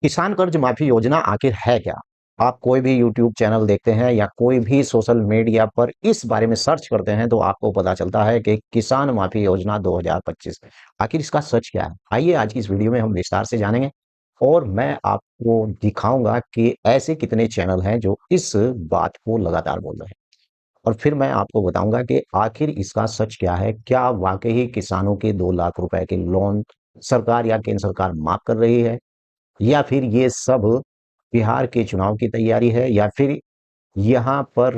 किसान कर्ज माफी योजना आखिर है क्या? आप कोई भी यूट्यूब चैनल देखते हैं या कोई भी सोशल मीडिया पर इस बारे में सर्च करते हैं तो आपको पता चलता है कि किसान माफी योजना 2025 आखिर इसका सच क्या है? आइए आज की इस वीडियो में हम विस्तार से जानेंगे और मैं आपको दिखाऊंगा कि ऐसे कितने चैनल हैं जो इस बात को लगातार बोल रहे हैं। और फिर मैं आपको बताऊंगा कि आखिर इसका सच क्या है। क्या वाकई किसानों के 2 लाख रुपए के लोन सरकार या केंद्र सरकार माफ कर रही है, या फिर ये सब बिहार के चुनाव की तैयारी है, या फिर यहाँ पर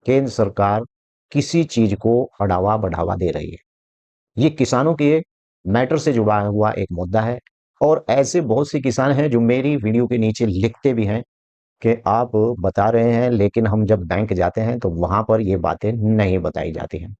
केंद्र सरकार किसी चीज को बढ़ावा बढ़ावा दे रही है। ये किसानों के मैटर से जुड़ा हुआ एक मुद्दा है। और ऐसे बहुत से किसान हैं जो मेरी वीडियो के नीचे लिखते भी हैं कि आप बता रहे हैं, लेकिन हम जब बैंक जाते हैं तो वहां पर ये बातें नहीं बताई जाती हैं।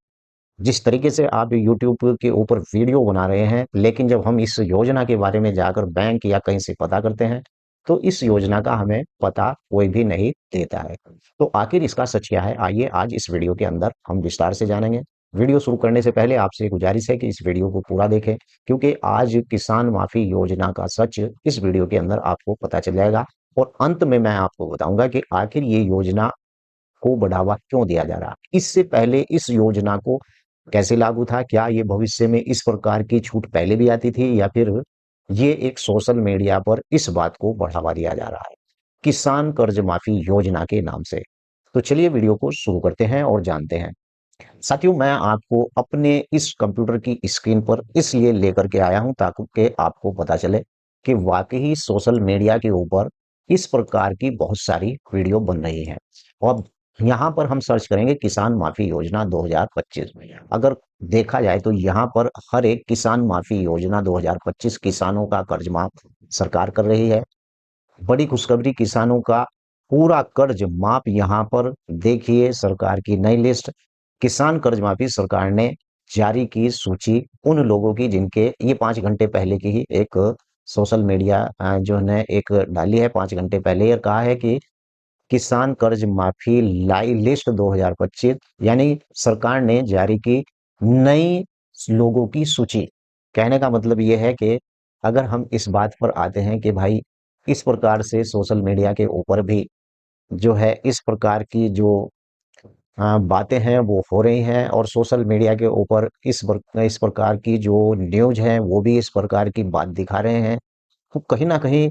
जिस तरीके से आप यूट्यूब के ऊपर वीडियो बना रहे हैं, लेकिन जब हम इस योजना के बारे में जाकर बैंक या कहीं से पता करते हैं तो इस योजना का हमें पता कोई भी नहीं देता है। तो आखिर इसका सच क्या है, आइए आज इस वीडियो के अंदर हम विस्तार से जानेंगे। वीडियो शुरू करने से पहले आपसे गुजारिश है कि इस वीडियो को पूरा देखें, क्योंकि आज किसान माफी योजना का सच इस वीडियो के अंदर आपको पता चल जाएगा। और अंत में मैं आपको बताऊंगा कि आखिर ये योजना को बढ़ावा क्यों दिया जा रहा है। इससे पहले इस योजना को कैसे लागू था, क्या ये भविष्य में इस प्रकार की छूट पहले भी आती थी, या फिर ये एक सोशल मीडिया पर इस बात को बढ़ावा दिया जा रहा है किसान कर्ज माफी योजना के नाम से। तो चलिए वीडियो को शुरू करते हैं और जानते हैं। साथियों, मैं आपको अपने इस कंप्यूटर की स्क्रीन पर इसलिए लेकर के आया हूं ताकि आपको पता चले कि वाकई सोशल मीडिया के ऊपर इस प्रकार की बहुत सारी वीडियो बन रही हैं। और यहाँ पर हम सर्च करेंगे किसान माफी योजना 2025 में। अगर देखा जाए तो यहाँ पर हर एक किसान माफी योजना 2025 किसानों का कर्ज माफ सरकार कर रही है। बड़ी खुशखबरी, किसानों का पूरा कर्ज माफ। यहाँ पर देखिए सरकार की नई लिस्ट, किसान कर्ज माफी सरकार ने जारी की सूची उन लोगों की जिनके ये 5 घंटे पहले की ही एक सोशल मीडिया जो ने एक डाली है। 5 घंटे पहले ये कहा है कि किसान कर्ज माफी लाई लिस्ट 2025, यानी सरकार ने जारी की नई लोगों की सूची। कहने का मतलब ये है कि अगर हम इस बात पर आते हैं कि भाई इस प्रकार से सोशल मीडिया के ऊपर भी जो है इस प्रकार की जो बातें हैं वो हो रही हैं, और सोशल मीडिया के ऊपर इस प्रकार की जो न्यूज है वो भी इस प्रकार की बात दिखा रहे हैं, तो कहीं ना कहीं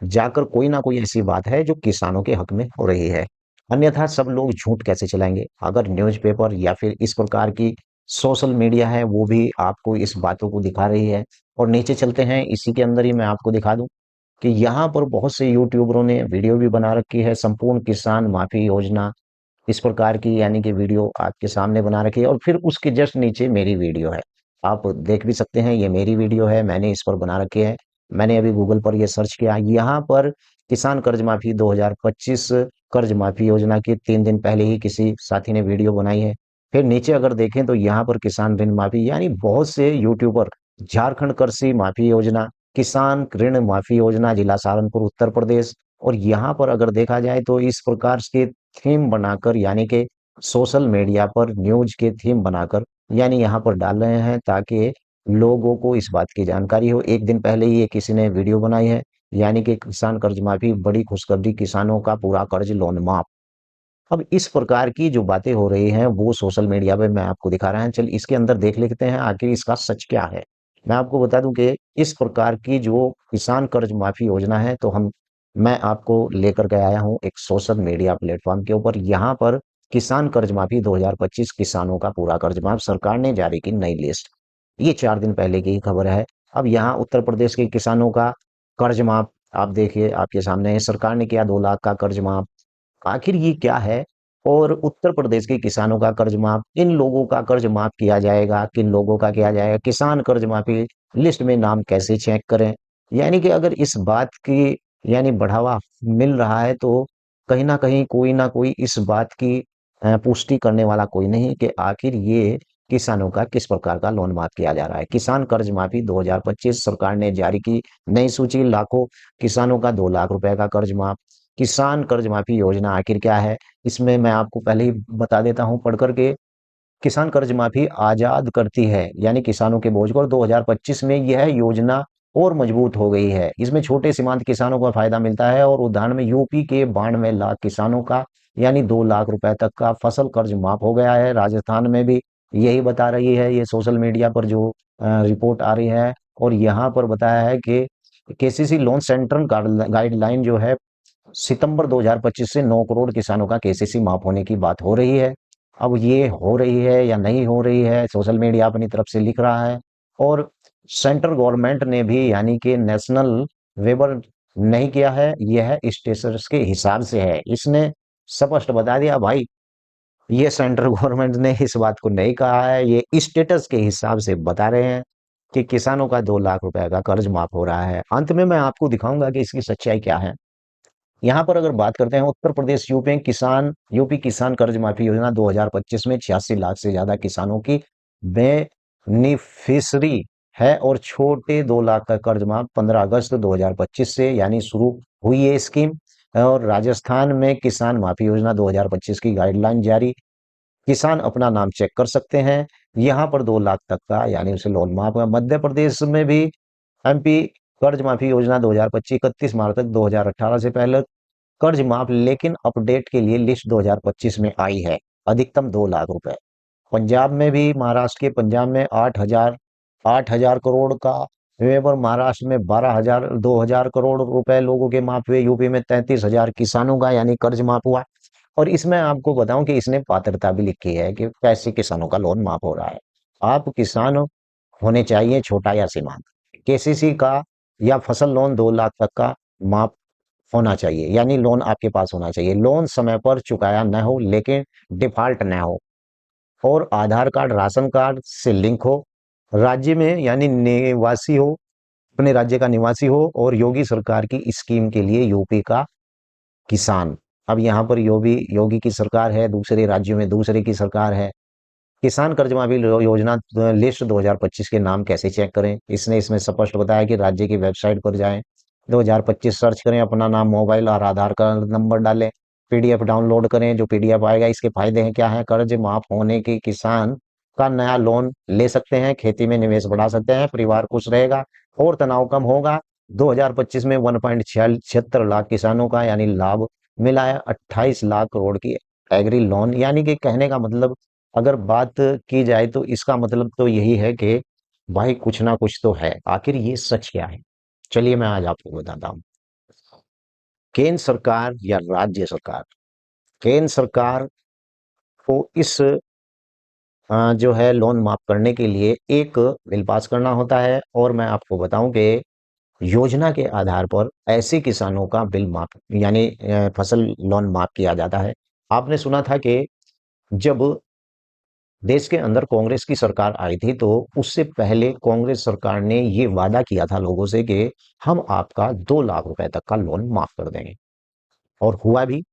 जाकर कोई ना कोई ऐसी बात है जो किसानों के हक में हो रही है। अन्यथा सब लोग झूठ कैसे चलाएंगे अगर न्यूज़पेपर या फिर इस प्रकार की सोशल मीडिया है वो भी आपको इस बातों को दिखा रही है। और नीचे चलते हैं, इसी के अंदर ही मैं आपको दिखा दूं कि यहाँ पर बहुत से यूट्यूबरों ने वीडियो भी बना रखी है, संपूर्ण किसान माफी योजना इस प्रकार की, यानी कि वीडियो आपके सामने बना रखी है। और फिर उसके जस्ट नीचे मेरी वीडियो है, आप देख भी सकते हैं, ये मेरी वीडियो है, मैंने इस पर बना रखी है। मैंने अभी गूगल पर ये सर्च किया, यहाँ पर किसान कर्ज माफी 2025 कर्ज माफी योजना की 3 दिन पहले ही किसी साथी ने वीडियो बनाई है। फिर नीचे अगर देखें तो यहाँ पर किसान ऋण माफी, यानी बहुत से यूट्यूबर, झारखंड कृषि माफी योजना, किसान ऋण माफी योजना जिला सहारनपुर उत्तर प्रदेश। और यहाँ पर अगर देखा जाए तो इस प्रकार के थीम बनाकर, यानी कि सोशल मीडिया पर न्यूज के थीम बनाकर, यानी यहाँ पर डाल रहे हैं ताकि लोगों को इस बात की जानकारी हो। 1 दिन पहले ही ये किसी ने वीडियो बनाई है, यानी कि किसान कर्ज माफी, बड़ी खुशखबरी, किसानों का पूरा कर्ज लोन माफ। अब इस प्रकार की जो बातें हो रही हैं वो सोशल मीडिया पे मैं आपको दिखा रहा हूं। चल इसके अंदर देख लेते हैं आखिर इसका सच क्या है। मैं आपको बता दूं कि इस प्रकार की जो किसान कर्ज माफी योजना है, तो मैं आपको लेकर के आया हूं एक सोशल मीडिया प्लेटफॉर्म के ऊपर। यहाँ पर किसान कर्ज माफी 2025 किसानों का पूरा कर्ज माफ, सरकार ने जारी की नई लिस्ट। ये 4 दिन पहले की ही खबर है। अब यहाँ उत्तर प्रदेश के किसानों का कर्ज माफ आप देखिए, आपके सामने है, सरकार ने किया 2 लाख का कर्ज माफ। आखिर ये क्या है? और उत्तर प्रदेश के किसानों का कर्ज माफ, इन लोगों का कर्ज माफ किया जाएगा, किन लोगों का किया जाएगा, किसान कर्ज माफी लिस्ट में नाम कैसे चेक करें। यानी कि अगर इस बात की यानी बढ़ावा मिल रहा है तो कहीं ना कोई इस बात की पुष्टि करने वाला कोई नहीं कि आखिर ये किसानों का किस प्रकार का लोन माफ किया जा रहा है। किसान कर्ज माफी 2025 सरकार ने जारी की नई सूची, लाखों किसानों का 2 लाख रुपए का कर्ज माफ। किसान कर्ज माफी योजना आखिर क्या है, इसमें मैं आपको पहले ही बता देता हूं पढ़ करके। किसान कर्ज माफी आजाद करती है, यानी किसानों के बोझ को। और 2025 में यह योजना और मजबूत हो गई है। इसमें छोटे सीमांत किसानों को फायदा मिलता है और उदाहरण में यूपी के 92 लाख किसानों का यानी 2 लाख रुपए तक का फसल कर्ज माफ हो गया है। राजस्थान में भी यही बता रही है ये सोशल मीडिया पर जो रिपोर्ट आ रही है। और यहाँ पर बताया है कि केसीसी लोन सेंट्रल गाइडलाइन जो है सितंबर 2025 से 9 करोड़ किसानों का केसीसी माफ होने की बात हो रही है। अब ये हो रही है या नहीं हो रही है, सोशल मीडिया अपनी तरफ से लिख रहा है। और सेंट्रल गवर्नमेंट ने भी यानी कि नेशनल वेबर नहीं किया है, यह स्टेटस के हिसाब से है। इसने स्पष्ट बता दिया भाई, ये सेंट्रल गवर्नमेंट ने इस बात को नहीं कहा है, ये स्टेटस के हिसाब से बता रहे हैं कि किसानों का 2 लाख रुपए का कर्ज माफ हो रहा है। अंत में मैं आपको दिखाऊंगा कि इसकी सच्चाई क्या है। यहाँ पर अगर बात करते हैं उत्तर प्रदेश यूपी किसान कर्ज माफी योजना 2025 में 86 लाख से ज्यादा किसानों की बेनिफिशरी है और छोटे 2 लाख का कर्ज माफ 15 अगस्त 2025 से यानी शुरू हुई है स्कीम। और राजस्थान में किसान माफी योजना 2025 की गाइडलाइन जारी, किसान अपना नाम चेक कर सकते हैं। यहाँ पर 2 लाख तक का यानी उसे लोन माफ है। मध्य प्रदेश में भी एमपी कर्ज माफी योजना 2025 31 मार्च तक 2018 से पहले कर्ज माफ, लेकिन अपडेट के लिए लिस्ट 2025 में आई है, अधिकतम 2 लाख रुपए। पंजाब में भी महाराष्ट्र के पंजाब में 8,000 करोड़ का वेबर, महाराष्ट्र में 2,000 करोड़ रुपए लोगों के माफ हुए, यूपी में 33,000 किसानों का यानी कर्ज माफ हुआ। और इसमें आपको बताऊं कि इसने पात्रता भी लिखी है कि कैसे किसानों का लोन माफ हो रहा है। आप किसान होने चाहिए छोटा या सीमांत, केसीसी का या फसल लोन 2 लाख तक का माफ होना चाहिए, यानी लोन आपके पास होना चाहिए। लोन समय पर चुकाया न हो लेकिन डिफॉल्ट न हो, और आधार कार्ड राशन कार्ड से लिंक हो, राज्य में यानी निवासी हो, अपने राज्य का निवासी हो, और योगी सरकार की स्कीम के लिए यूपी का किसान। अब यहाँ पर योगी की सरकार है, दूसरे राज्यों में दूसरे की सरकार है। किसान कर्ज माफी योजना लिस्ट 2025 के नाम कैसे चेक करें, इसने इसमें स्पष्ट बताया कि राज्य की वेबसाइट पर जाएं, 2025 सर्च करें, अपना नाम मोबाइल और आधार कार्ड नंबर डालें, पीडीएफ डाउनलोड करें, जो पीडीएफ आएगा। इसके फायदे हैं क्या है, कर्ज माफ होने के किसान का नया लोन ले सकते हैं, खेती में निवेश बढ़ा सकते हैं, परिवार खुश रहेगा और तनाव कम होगा। 2025 में 1.76 लाख किसानों का यानी लाभ मिला है। 28 लाख करोड़ की एग्री लोन, यानी कि कहने का मतलब अगर बात की जाए तो इसका मतलब तो यही है कि भाई कुछ ना कुछ तो है। आखिर ये सच क्या है, चलिए मैं आज आपको बताता हूँ। केंद्र सरकार या राज्य सरकार, केंद्र सरकार को इस जो है लोन माफ करने के लिए एक बिल पास करना होता है। और मैं आपको बताऊं कि योजना के आधार पर ऐसे किसानों का बिल माफ यानी फसल लोन माफ किया जाता है। आपने सुना था कि जब देश के अंदर कांग्रेस की सरकार आई थी तो उससे पहले कांग्रेस सरकार ने ये वादा किया था लोगों से कि हम आपका 2 लाख रुपए तक का लोन माफ कर देंगे, और हुआ भी।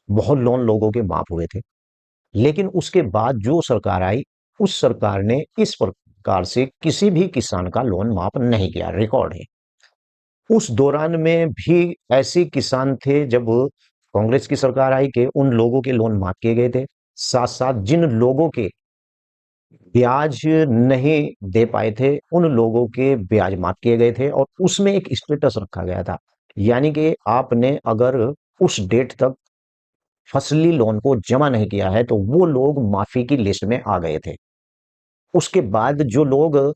बहुत लोन लोगों के माफ हुए थे। लेकिन उसके बाद जो सरकार आई, उस सरकार ने इस प्रकार से किसी भी किसान का लोन माफ नहीं किया, रिकॉर्ड है। उस दौरान में भी ऐसे किसान थे जब कांग्रेस की सरकार आई कि उन लोगों के लोन माफ किए गए थे। साथ साथ जिन लोगों के ब्याज नहीं दे पाए थे, उन लोगों के ब्याज माफ किए गए थे, और उसमें एक स्टेटस रखा गया था। यानी कि आपने अगर उस डेट तक फसली लोन को जमा नहीं किया है तो वो लोग माफी की लिस्ट में आ गए थे। उसके बाद जो लोग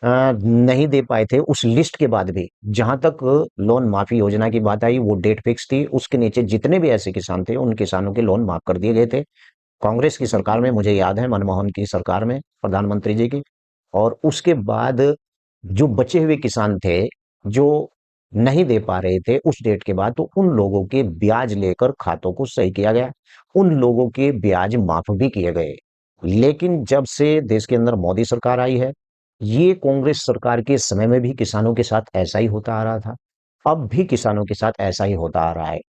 नहीं दे पाए थे, उस लिस्ट के बाद भी जहां तक लोन माफी योजना की बात आई वो डेट फिक्स थी, उसके नीचे जितने भी ऐसे किसान थे उन किसानों के लोन माफ कर दिए गए थे। कांग्रेस की सरकार में, मुझे याद है मनमोहन की सरकार में, प्रधानमंत्री जी की। और उसके बाद जो बचे हुए किसान थे जो नहीं दे पा रहे थे उस डेट के बाद, तो उन लोगों के ब्याज लेकर खातों को सही किया गया, उन लोगों के ब्याज माफ भी किए गए। लेकिन जब से देश के अंदर मोदी सरकार आई है, ये कांग्रेस सरकार के समय में भी किसानों के साथ ऐसा ही होता आ रहा था, अब भी किसानों के साथ ऐसा ही होता आ रहा है।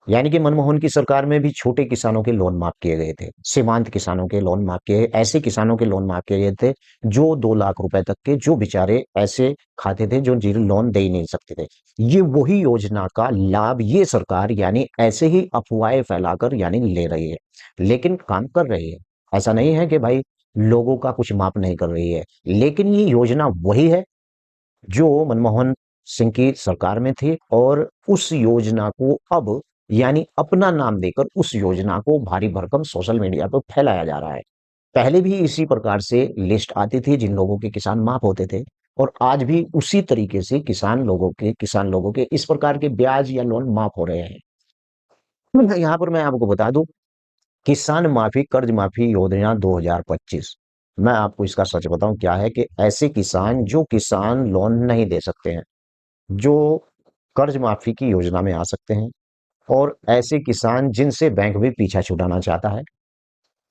यानी कि मनमोहन की सरकार में भी छोटे किसानों के लोन माफ किए गए थे, सीमांत किसानों के लोन माफ किए, ऐसे किसानों के लोन माफ किए गए थे जो 2 लाख रुपए तक के, जो बेचारे ऐसे खाते थे जो जीरो लोन दे ही नहीं सकते थे। ये वही योजना का लाभ ये सरकार यानी ऐसे ही अफवाहें फैलाकर यानी ले रही है, लेकिन काम कर रही है। ऐसा नहीं है कि भाई लोगों का कुछ माफ नहीं कर रही है, लेकिन ये योजना वही है जो मनमोहन सिंह की सरकार में थी, और उस योजना को अब यानी अपना नाम देकर उस योजना को भारी भरकम सोशल मीडिया पर फैलाया जा रहा है। पहले भी इसी प्रकार से लिस्ट आती थी जिन लोगों के किसान माफ होते थे, और आज भी उसी तरीके से किसान लोगों के इस प्रकार के ब्याज या लोन माफ हो रहे हैं। तो यहाँ पर मैं आपको बता दूं, किसान माफी कर्ज माफी योजना 2025, मैं आपको इसका सच बताऊं क्या है कि ऐसे किसान जो किसान लोन नहीं दे सकते हैं, जो कर्ज माफी की योजना में आ सकते हैं, और ऐसे किसान जिनसे बैंक भी पीछा छुड़ाना चाहता है,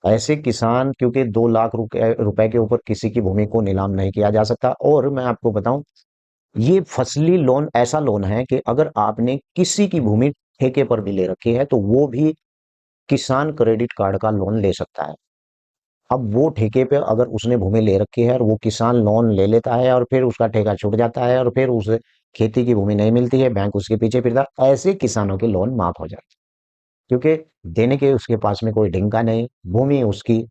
ऐसे किसान, क्योंकि 2 लाख रुपए के ऊपर किसी की भूमि को नीलाम नहीं किया जा सकता। और मैं आपको बताऊं, ये फसली लोन ऐसा लोन है कि अगर आपने किसी की भूमि ठेके पर भी ले रखी है तो वो भी किसान क्रेडिट कार्ड का लोन ले सकता है। अब वो ठेके पे अगर उसने भूमि ले रखी है और वो किसान लोन ले लेता है और फिर उसका ठेका छूट जाता है और फिर उसे खेती की भूमि नहीं मिलती है, बैंक उसके पीछे फिरता है, ऐसे किसानों के लोन माफ हो जाते हैं, क्योंकि देने के उसके पास में कोई ढिंका नहीं, भूमि उसकी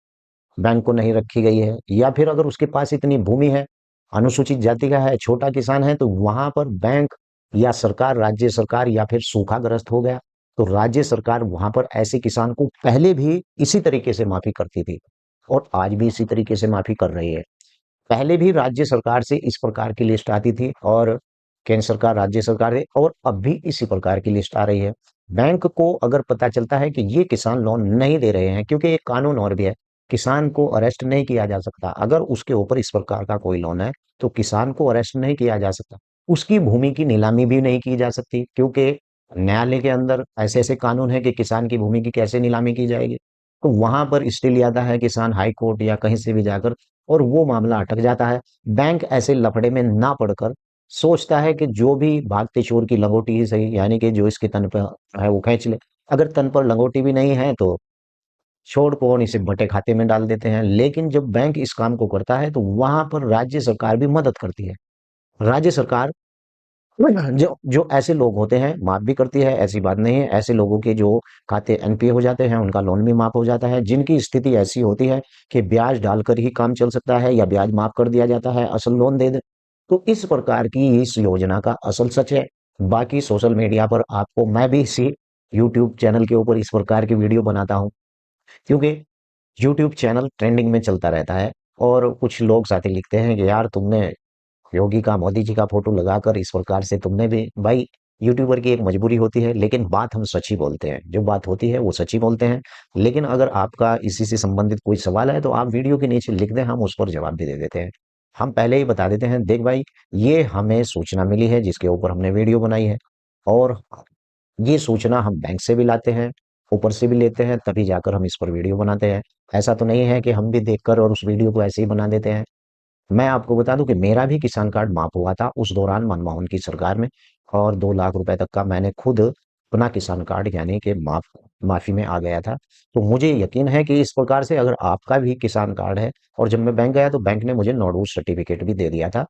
बैंक को नहीं रखी गई है। या फिर अगर उसके पास इतनी भूमि है, अनुसूचित जाति का है, छोटा किसान है, तो वहां पर बैंक या सरकार, राज्य सरकार, या फिर सूखाग्रस्त हो गया तो राज्य सरकार वहां पर ऐसे किसान को पहले भी इसी तरीके से माफी करती थी, और आज भी इसी तरीके से माफी कर रही है। पहले भी राज्य सरकार से इस प्रकार की लिस्ट आती थी, और केंद्र सरकार, राज्य सरकार है, और अब भी इसी प्रकार की लिस्ट आ रही है। बैंक को अगर पता चलता है कि ये किसान लोन नहीं दे रहे हैं, क्योंकि एक कानून और भी है, किसान को अरेस्ट नहीं किया जा सकता अगर उसके ऊपर इस प्रकार का कोई लोन है, तो किसान को अरेस्ट नहीं किया जा सकता, उसकी भूमि की नीलामी भी नहीं की जा सकती, क्योंकि न्यायालय के अंदर ऐसे ऐसे कानून है कि किसान की भूमि की कैसे नीलामी की जाएगी। तो वहां पर स्टे लिया है किसान हाई कोर्ट या कहीं से भी जाकर, और वो मामला अटक जाता है। बैंक ऐसे लफड़े में ना पड़कर सोचता है कि जो भी भागते चोर की लंगोटी ही सही, यानी कि जो इसके तन पर है वो खींच ले। अगर तन पर लंगोटी भी नहीं है तो छोड़ कौन, इसे बटे खाते में डाल देते हैं। लेकिन जब बैंक इस काम को करता है तो वहां पर राज्य सरकार भी मदद करती है। राज्य सरकार जो जो ऐसे लोग होते हैं माफ भी करती है, ऐसी बात नहीं है। ऐसे लोगों के जो खाते एनपीए हो जाते हैं उनका लोन भी माफ हो जाता है, जिनकी स्थिति ऐसी होती है कि ब्याज डालकर ही काम चल सकता है या ब्याज माफ कर दिया जाता है, असल लोन दे दे। तो इस प्रकार की इस योजना का असल सच है। बाकी सोशल मीडिया पर आपको मैं भी इसी यूट्यूब चैनल के ऊपर इस प्रकार की वीडियो बनाता हूँ, क्योंकि यूट्यूब चैनल ट्रेंडिंग में चलता रहता है। और कुछ लोग साथी लिखते हैं कि यार तुमने योगी का, मोदी जी का फोटो लगाकर इस प्रकार से तुमने भी, भाई यूट्यूबर की एक मजबूरी होती है, लेकिन बात हम सच ही बोलते हैं, जो बात होती है वो सच ही बोलते हैं। लेकिन अगर आपका इसी से संबंधित कोई सवाल है तो आप वीडियो के नीचे लिख दें, हम उस पर जवाब भी दे देते हैं। हम पहले ही बता देते हैं, देख भाई ये हमें सूचना मिली है जिसके ऊपर हमने वीडियो बनाई है, और ये सूचना हम बैंक से भी लाते हैं, ऊपर से भी लेते हैं, तभी जाकर हम इस पर वीडियो बनाते हैं। ऐसा तो नहीं है कि हम भी देखकर और उस वीडियो को ऐसे ही बना देते हैं। मैं आपको बता दूं कि मेरा भी किसान कार्ड माफ हुआ था उस दौरान मनमोहन की सरकार में, और 2 लाख रुपए तक का मैंने खुद अपना किसान कार्ड यानी कि माफी में आ गया था। तो मुझे यकीन है कि इस प्रकार से अगर आपका भी किसान कार्ड है, और जब मैं बैंक गया तो बैंक ने मुझे नॉडूज सर्टिफिकेट भी दे दिया था।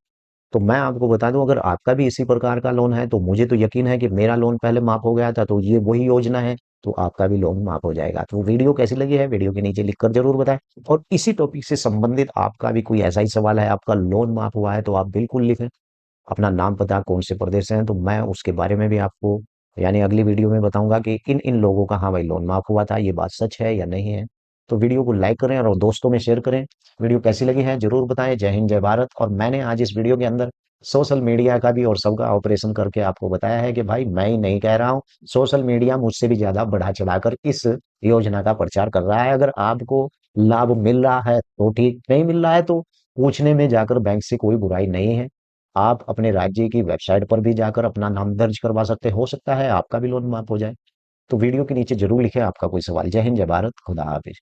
तो मैं आपको बता दूं, अगर आपका भी इसी प्रकार का लोन है तो मुझे तो यकीन है कि मेरा लोन पहले माफ हो गया था, तो ये वही योजना है, तो आपका भी लोन माफ हो जाएगा। तो वीडियो कैसी लगी है वीडियो के नीचे लिखकर जरूर बताएं। और इसी टॉपिक से संबंधित आपका भी कोई ऐसा ही सवाल है, आपका लोन माफ हुआ है, तो आप बिल्कुल लिखें अपना नाम, पता, कौन से प्रदेश से हैं, तो मैं उसके बारे में भी आपको यानी अगली वीडियो में बताऊंगा कि इन इन लोगों का हाँ भाई लोन माफ हुआ था, ये बात सच है या नहीं है। तो वीडियो को लाइक करें और दोस्तों में शेयर करें। वीडियो कैसी लगी है जरूर बताएं। जय हिंद, जय भारत। और मैंने आज इस वीडियो के अंदर सोशल मीडिया का भी और सबका ऑपरेशन करके आपको बताया है कि भाई मैं ही नहीं कह रहा हूँ, सोशल मीडिया मुझसे भी ज्यादा बढ़ा चढ़ाकर इस योजना का प्रचार कर रहा है। अगर आपको लाभ मिल रहा है तो ठीक, नहीं मिल रहा है तो पूछने में जाकर बैंक से कोई बुराई नहीं है। आप अपने राज्य की वेबसाइट पर भी जाकर अपना नाम दर्ज करवा सकते, हो सकता है आपका भी लोन माफ हो जाए। तो वीडियो के नीचे जरूर लिखें आपका कोई सवाल। जय हिंद, जय भारत, खुदा हाफिज।